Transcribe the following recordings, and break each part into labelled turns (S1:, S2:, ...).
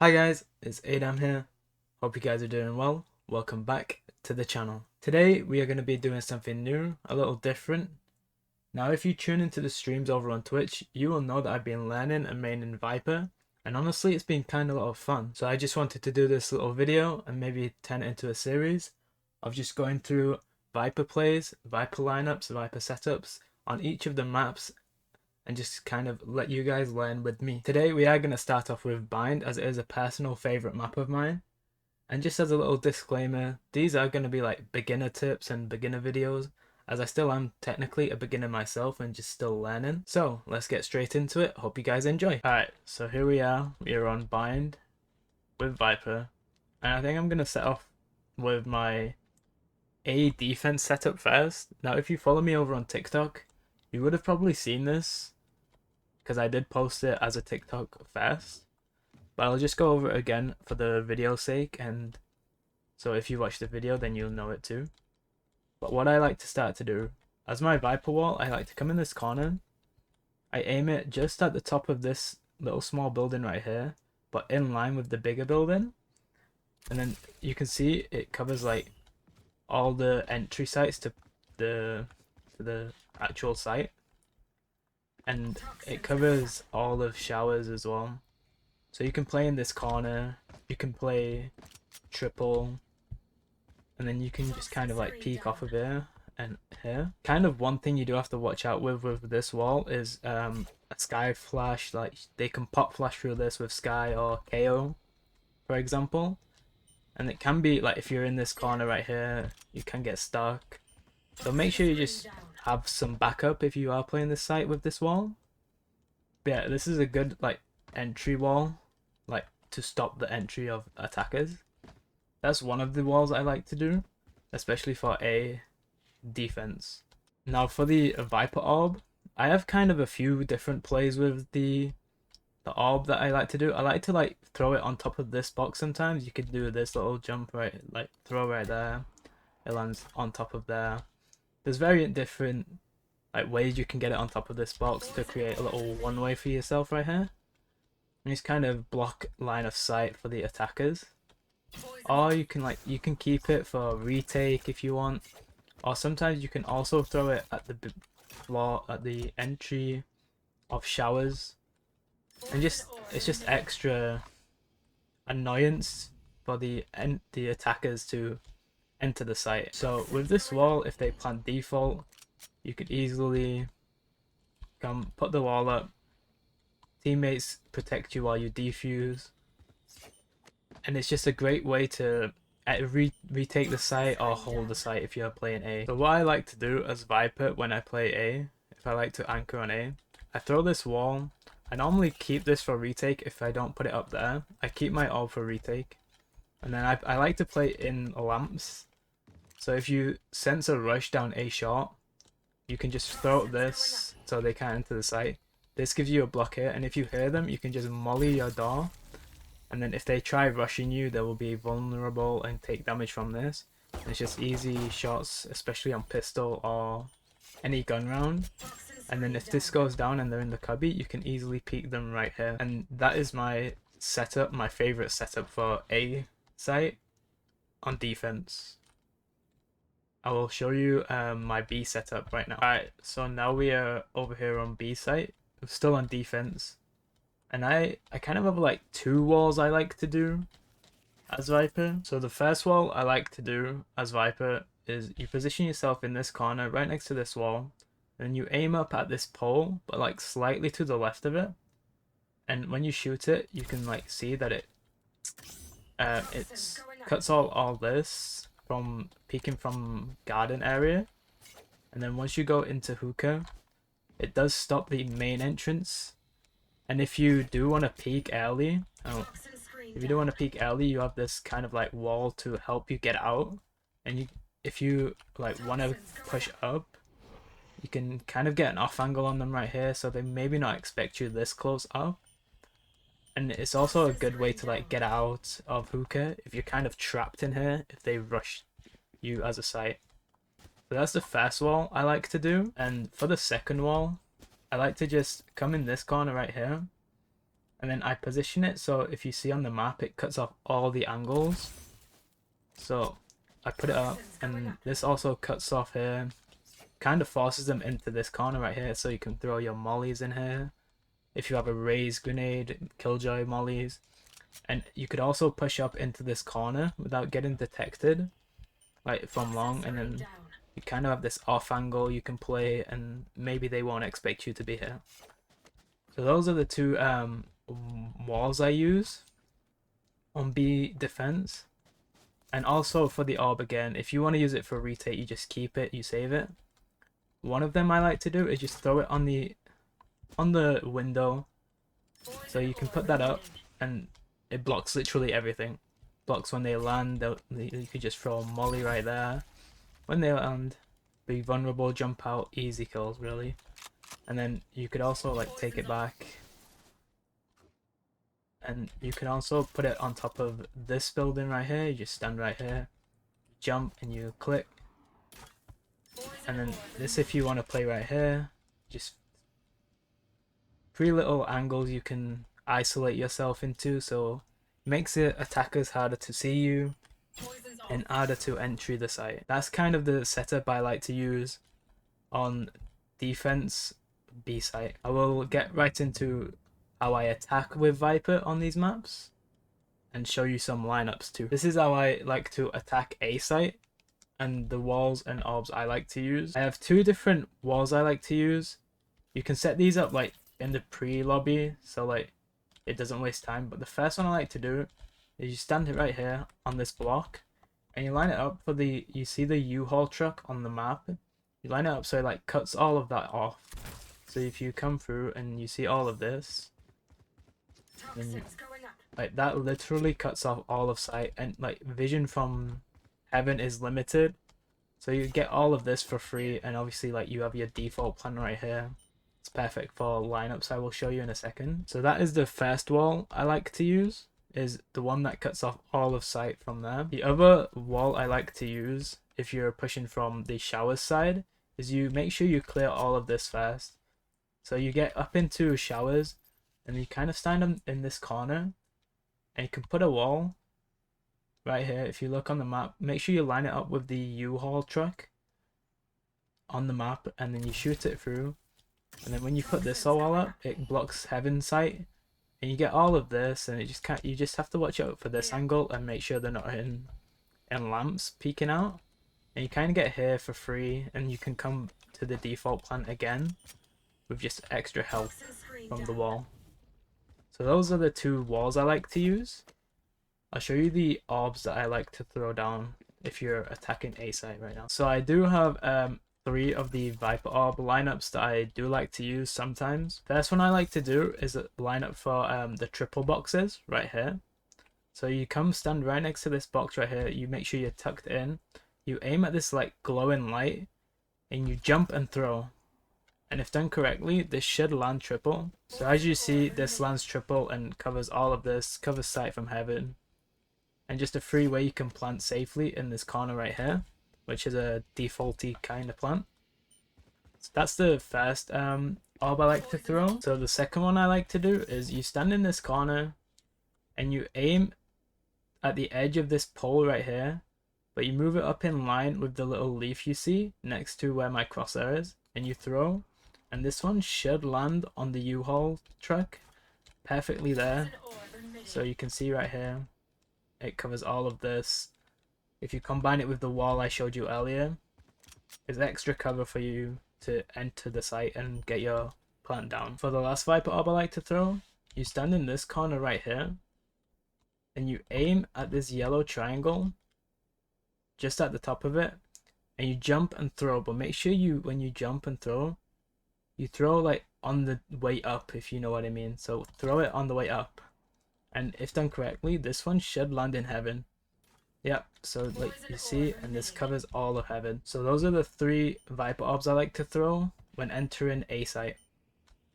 S1: Hi guys, it's Adam here. Hope you guys are doing well. Welcome back to the channel. Today we are going to be doing something new, a little different. Now if you tune into the streams over on Twitch, you will know that I've been learning and maining Viper, and honestly it's been kind of a lot of fun. So I just wanted to do this little video and maybe turn it into a series of just going through Viper plays, Viper lineups, Viper setups on each of the maps and just kind of let you guys learn with me. Today we are going to start off with Bind, as it is a personal favourite map of mine. And just as a little disclaimer, these are going to be like beginner tips and beginner videos, as I still am technically a beginner myself and just still learning. So let's get straight into it. Hope you guys enjoy. Alright, so here we are. We are on Bind with Viper. And I think I'm going to set off with my A defense setup first. Now if you follow me over on TikTok, you would have probably seen this because I did post it as a TikTok first, but I'll just go over it again for the video's sake, and so if you watch the video then you'll know it too. But what I like to start to do, as my Viper wall, I like to come in this corner, I aim it just at the top of this little small building right here, but in line with the bigger building, and then you can see it covers like all the entry sites to the actual site, and it covers all of showers as well. So you can play in this corner, you can play triple, and then you can just kind of like peek off of here and here. Kind of one thing you do have to watch out with this wall is a Skye flash. Like they can pop flash through this with Skye or KO, for example. And it can be like if you're in this corner right here, you can get stuck. So make sure you just have some backup if you are playing this site with this wall. But yeah, this is a good like entry wall, like to stop the entry of attackers. That's one of the walls I like to do, especially for a defense. Now for the Viper Orb, I have kind of a few different plays with the orb that I like to do. I like to like throw it on top of this box sometimes. You could do this little jump right, like throw right there. It lands on top of there. There's very different like ways you can get it on top of this box to create a little one way for yourself right here. And just kind of block line of sight for the attackers. Or you can keep it for retake if you want. Or sometimes you can also throw it at the floor, at the entry of showers. And it's just extra annoyance for the attackers to enter the site. So with this wall, if they plant default, you could easily come put the wall up. Teammates protect you while you defuse, and it's just a great way to retake the site or hold the site if you're playing A. So what I like to do as Viper when I play A, if I like to anchor on A, I throw this wall. I normally keep this for retake if I don't put it up there. I keep my orb for retake, and then I like to play in lamps. So if you sense a rush down A short, you can just throw up this so they can't enter the site. This gives you a block here, and if you hear them, you can just molly your door. And then if they try rushing you, they will be vulnerable and take damage from this. And it's just easy shots, especially on pistol or any gun round. And then if this goes down and they're in the cubby, you can easily peek them right here. And that is my setup, my favorite setup for A site on defense. I will show you my B setup right now. Alright, so now we are over here on B site. I'm still on defense. And I kind of have like two walls I like to do as Viper. So the first wall I like to do as Viper is you position yourself in this corner right next to this wall. And you aim up at this pole, but like slightly to the left of it. And when you shoot it, you can like see that it cuts all this from peeking from garden area. And then once you go into hookah, it does stop the main entrance. And if you do want to peek early, you have this kind of like wall to help you get out. And if you like want to push up, you can kind of get an off angle on them right here, so they maybe not expect you this close up. And it's also a good way to like get out of hookah if you're kind of trapped in here if they rush you as a site. So that's the first wall I like to do. And for the second wall, I like to just come in this corner right here. and then I position it so if you see on the map it cuts off all the angles. So I put it up, and this also cuts off here, kind of forces them into this corner right here, so you can throw your mollies in here if you have a raised grenade, killjoy mollies. And you could also push up into this corner without getting detected, like from long, and then you kind of have this off angle you can play, and maybe they won't expect you to be here. So those are the two walls I use on B defense. And also for the orb again, if you want to use it for retake, you just keep it, you save it. One of them I like to do is just throw it on the window, so you can put that up and it blocks literally everything. Blocks when they land, you could just throw a molly right there. When they land, be vulnerable, jump out, easy kills really. And then you could also like take it back, and you can also put it on top of this building right here. You just stand right here, jump, and you click. And then this, if you want to play right here, just 3 little angles you can isolate yourself into, so it makes the attackers harder to see you and harder to enter the site. That's kind of the setup I like to use on defense B site. I will get right into how I attack with Viper on these maps and show you some lineups too. This is how I like to attack A site and the walls and orbs I like to use. I have 2 different walls I like to use. You can set these up like in the pre-lobby, so like it doesn't waste time. But the first one I like to do is you stand it right here on this block, and you line it up for the, you see the U-Haul truck on the map, you line it up so it like cuts all of that off. So if you come through and you see all of this, then you, like that literally cuts off all of sight, and like vision from heaven is limited, so you get all of this for free. And obviously like you have your default plan right here. It's perfect for lineups I will show you in a second. So that is the first wall I like to use, is the one that cuts off all of sight from there. The other wall I like to use if you're pushing from the showers side is you make sure you clear all of this first. So you get up into showers and you kind of stand in this corner, and you can put a wall right here. If you look on the map, make sure you line it up with the U-Haul truck on the map, and then you shoot it through. And then when you put this wall up, it blocks heaven sight, and you get all of this, and it just can't, you just have to watch out for this angle and make sure they're not in lamps peeking out. And you kind of get here for free, and you can come to the default plant again with just extra health from the wall. So those are the 2 walls I like to use. I'll show you the orbs that I like to throw down if you're attacking A site right now. So I do have 3 of the Viper orb lineups that I do like to use sometimes. First one I like to do is a lineup for the triple boxes right here. So you come stand right next to this box right here, you make sure you're tucked in, you aim at this like glowing light, and you jump and throw. And if done correctly, this should land triple. So as you see, this lands triple and covers all of this, covers sight from heaven. And just a free way you can plant safely in this corner right here, which is a defaulty kind of plant. So that's the first orb I like to throw. So the second one I like to do is you stand in this corner and you aim at the edge of this pole right here, but you move it up in line with the little leaf you see next to where my crosshair is, and you throw, and this one should land on the U-Haul truck perfectly there. So you can see right here, it covers all of this. If you combine it with the wall I showed you earlier, it's extra cover for you to enter the site and get your plant down. For the last Viper orb I like to throw, you stand in this corner right here, and you aim at this yellow triangle just at the top of it, and you jump and throw. But make sure you, when you jump and throw, you throw like on the way up, if you know what I mean. So throw it on the way up, and if done correctly, this one should land in heaven. Yep, so like you see, and this covers all of heaven. So those are the 3 Viper orbs I like to throw when entering A site.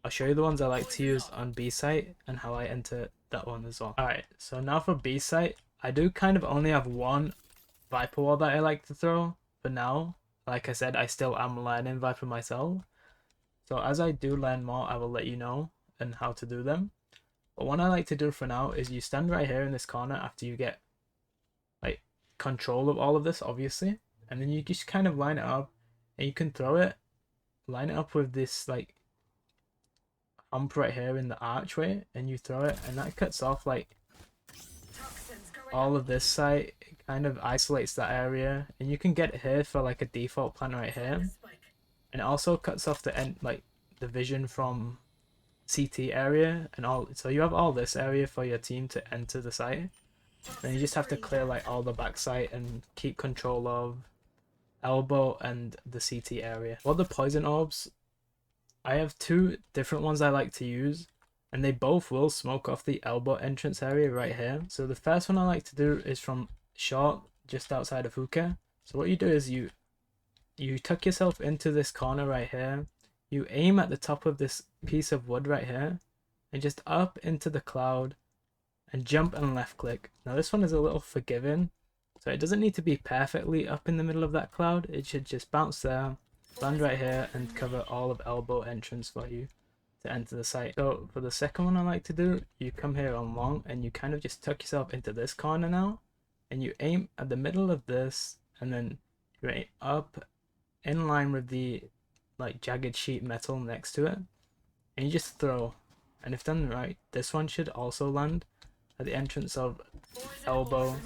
S1: I'll show you the ones I like to use on B site and how I enter that one as well. Alright, so now for B site, I do kind of only have 1 Viper wall that I like to throw for now. Like I said, I still am learning Viper myself. So as I do learn more, I will let you know and how to do them. But what I like to do for now is you stand right here in this corner after you get like control of all of this, obviously, and then you just kind of line it up, and you can throw it, line it up with this like hump right here in the archway, and you throw it, and that cuts off like all of this side. It kind of isolates that area, and you can get it here for like a default plant right here, and it also cuts off the end, like the vision from CT area and all. So you have all this area for your team to enter the site. Then you just have to clear like all the back site and keep control of elbow and the CT area. For the poison orbs, I have two different ones I like to use, and they both will smoke off the elbow entrance area right here. So the first one I like to do is from short, just outside of hookah. So what you do is you tuck yourself into this corner right here. You aim at the top of this piece of wood right here, and just up into the cloud, and jump and left click. Now this one is a little forgiving, so it doesn't need to be perfectly up in the middle of that cloud. It should just bounce there, land right here, and cover all of elbow entrance for you to enter the site. So for the second one I like to do, you come here on long, and you kind of just tuck yourself into this corner now, and you aim at the middle of this, and then you aim up in line with the like jagged sheet metal next to it, and you just throw. And if done right, this one should also land at the entrance of elbow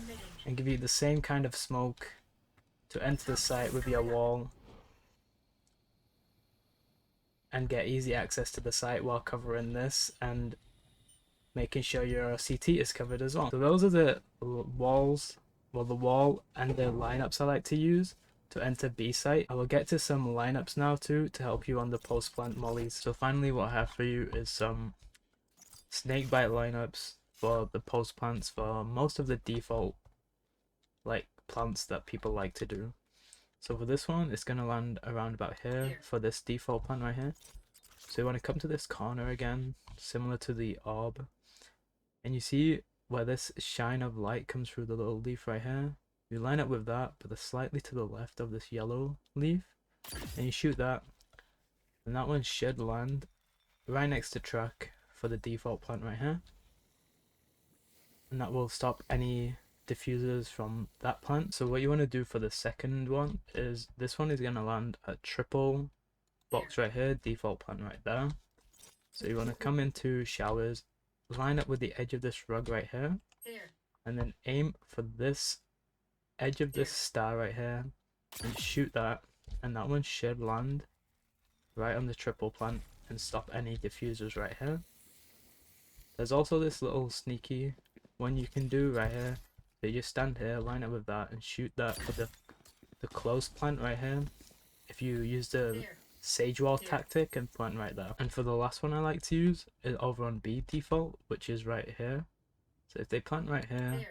S1: and give you the same kind of smoke to enter the site with your wall and get easy access to the site while covering this and making sure your CT is covered as well. So those are the walls, well, the wall and the lineups I like to use to enter B site. I will get to some lineups now too to help you on the post plant mollies. So finally what I have for you is some snakebite lineups for the post plants for most of the default like plants that people like to do. So for this one, it's going to land around about here for this default plant right here. So you want to come to this corner again, similar to the orb, and you see where this shine of light comes through the little leaf right here. You line up with that, but slightly to the left of this yellow leaf, and you shoot that, and that one should land right next to track for the default plant right here, and that will stop any diffusers from that plant. So what you want to do for the second one is this one is going to land a triple box right here, default plant right there. So you want to come into showers, line up with the edge of this rug right here, and then aim for this edge of this star right here and shoot that, and that one should land right on the triple plant and stop any diffusers right here. There's also this little sneaky one you can do right here. So you just stand here, line up with that, and shoot that for the close plant right here. If you use the sage wall tactic and plant right there. And for the last one I like to use is over on B default, which is right here. So if they plant right here,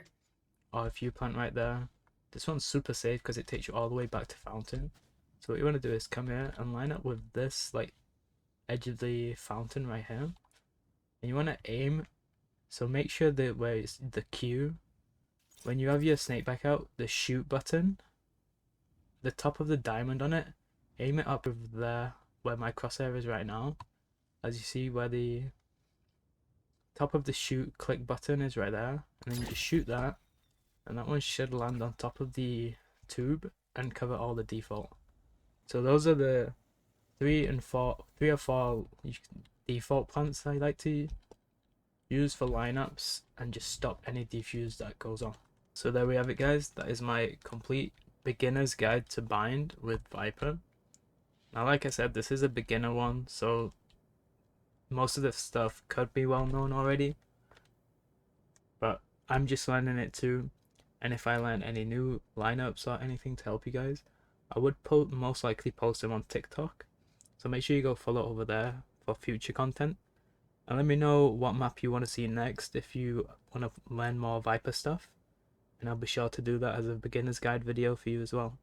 S1: or if you plant right there, this one's super safe because it takes you all the way back to fountain. So what you want to do is come here and line up with this like edge of the fountain right here, and you want to aim. So make sure that where it's the Q, when you have your snake back out, the shoot button, the top of the diamond on it, aim it up over there where my crosshair is right now. As you see where the top of the shoot click button is right there, and then you just shoot that, and that one should land on top of the tube and cover all the default. So those are the three or four default plants I like to use for lineups and just stop any diffuse that goes on. So there we have it, guys. That is my complete beginner's guide to bind with Viper. Now like I said, this is a beginner one, so most of this stuff could be well known already, but I'm just learning it too. And if I learn any new lineups or anything to help you guys, I would most likely post them on TikTok. So make sure you go follow over there for future content. And let me know what map you want to see next if you want to learn more Viper stuff. And I'll be sure to do that as a beginner's guide video for you as well.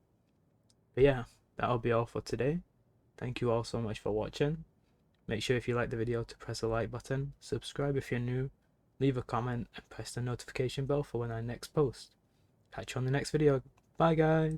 S1: But yeah, that'll be all for today. Thank you all so much for watching. Make sure if you like the video to press the like button, subscribe if you're new, leave a comment, and press the notification bell for when I next post. Catch you on the next video. Bye guys!